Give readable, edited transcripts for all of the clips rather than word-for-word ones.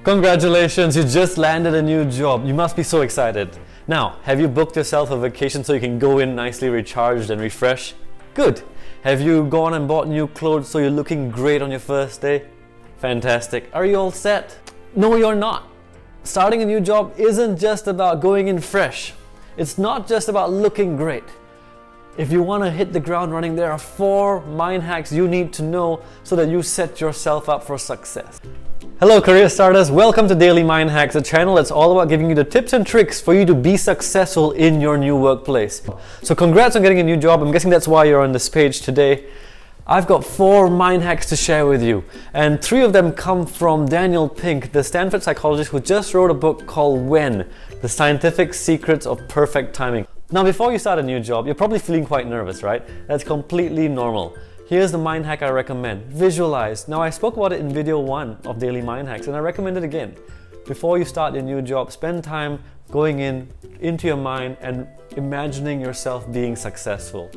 Congratulations, you just landed a new job. You must be so excited. Now, have you booked yourself a vacation so you can go in nicely recharged and refreshed? Good. Have you gone and bought new clothes so you're looking great on your first day? Fantastic. Are you all set? No, you're not. Starting a new job isn't just about going in fresh. It's not just about looking great. If you want to hit the ground running, there are 4 mind hacks you need to know so that you set yourself up for success. Hello career starters, welcome to Daily Mind Hacks, a channel that's all about giving you the tips and tricks for you to be successful in your new workplace. So congrats on getting a new job. I'm guessing that's why you're on this page today. I've got 4 mind hacks to share with you, and 3 of them come from Daniel Pink, the Stanford psychologist who just wrote a book called When: The Scientific Secrets of Perfect Timing. Now before you start a new job, you're probably feeling quite nervous, right? That's completely normal. Here's the mind hack I recommend. Visualize. Now I spoke about it in video 1 of Daily Mind Hacks and I recommend it again. Before you start your new job, spend time going into your mind and imagining yourself being successful.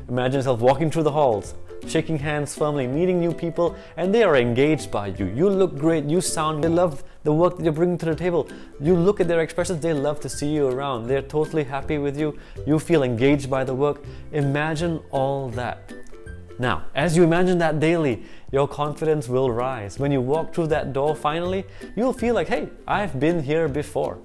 Imagine yourself walking through the halls, shaking hands firmly, meeting new people, and they are engaged by you. You look great, you sound, they love the work that you're bringing to the table. You look at their expressions, they love to see you around. They're totally happy with you. You feel engaged by the work. Imagine all that. Now, as you imagine that daily, your confidence will rise. When you walk through that door finally, you'll feel like, hey, I've been here before.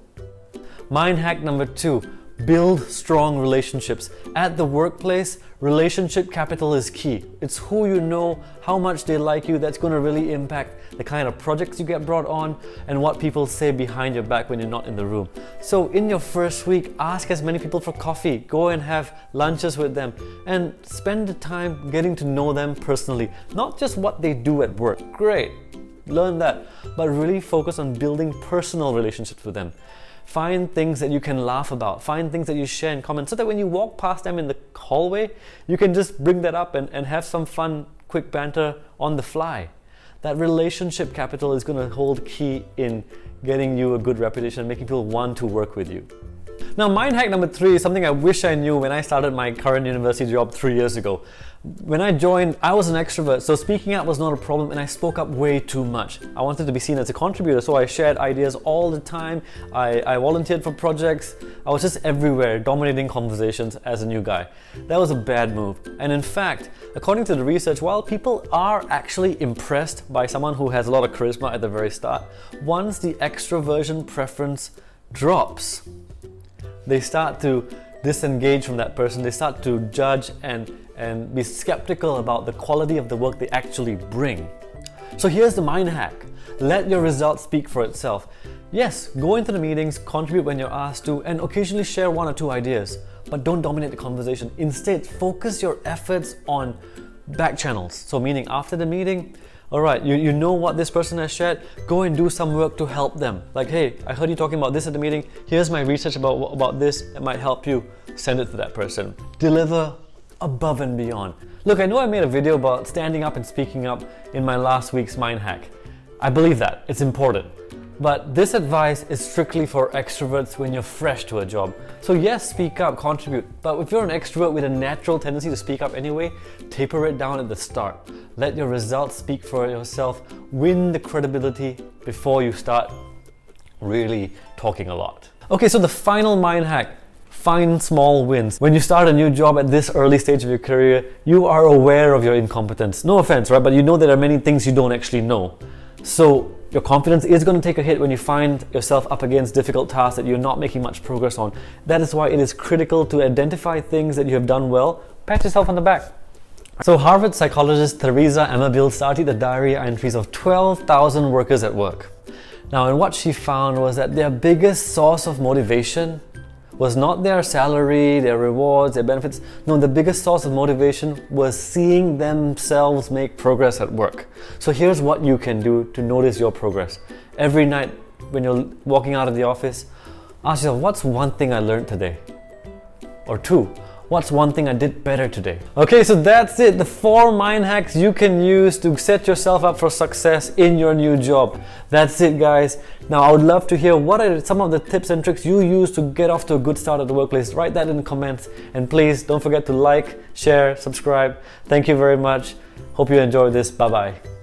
Mind hack number 2, build strong relationships. At the workplace, relationship capital is key. It's who you know, how much they like you, that's going to really impact the kind of projects you get brought on and what people say behind your back when you're not in the room. So in your first week, ask as many people for coffee, go and have lunches with them, and spend the time getting to know them personally. Not just what they do at work, great, learn that, but really focus on building personal relationships with them. Find things that you can laugh about, find things that you share in common, so that when you walk past them in the hallway, you can just bring that up and have some fun, quick banter on the fly. That relationship capital is going to hold key in getting you a good reputation and making people want to work with you. Now, mind hack number 3 is something I wish I knew when I started my current university job 3 years ago. When I joined, I was an extrovert, so speaking up was not a problem and I spoke up way too much. I wanted to be seen as a contributor, so I shared ideas all the time. I volunteered for projects. I was just everywhere, dominating conversations as a new guy. That was a bad move. And in fact, according to the research, while people are actually impressed by someone who has a lot of charisma at the very start, once the extroversion preference drops, they start to disengage from that person. They start to judge and be skeptical about the quality of the work they actually bring. So here's the mind hack. Let your results speak for itself. Yes, go into the meetings, contribute when you're asked to, and occasionally share 1 or 2 ideas, but don't dominate the conversation. Instead, focus your efforts on back channels. So meaning after the meeting, alright, you know what this person has shared, go and do some work to help them. Like, hey, I heard you talking about this at the meeting, here's my research about this, it might help you. Send it to that person. Deliver above and beyond. Look, I know I made a video about standing up and speaking up in my last week's mind hack. I believe that, it's important. But this advice is strictly for extroverts when you're fresh to a job. So yes, speak up, contribute, but if you're an extrovert with a natural tendency to speak up anyway, taper it down at the start. Let your results speak for yourself, win the credibility before you start really talking a lot. Okay, so the final mind hack. Find small wins. When you start a new job at this early stage of your career, you are aware of your incompetence. No offense, right? But you know there are many things you don't actually know. So your confidence is going to take a hit when you find yourself up against difficult tasks that you're not making much progress on. That is why it is critical to identify things that you have done well. Pat yourself on the back. So Harvard psychologist Theresa Amabile started the diary entries of 12,000 workers at work. Now, and what she found was that their biggest source of motivation was not their salary, their rewards, their benefits. No, the biggest source of motivation was seeing themselves make progress at work. So here's what you can do to notice your progress. Every night when you're walking out of the office, ask yourself, what's one thing I learned today? Or 2, what's one thing I did better today? Okay, so that's it. The 4 mind hacks you can use to set yourself up for success in your new job. That's it, guys. Now, I would love to hear what are some of the tips and tricks you use to get off to a good start at the workplace. Write that in the comments. And please don't forget to like, share, subscribe. Thank you very much. Hope you enjoyed this. Bye-bye.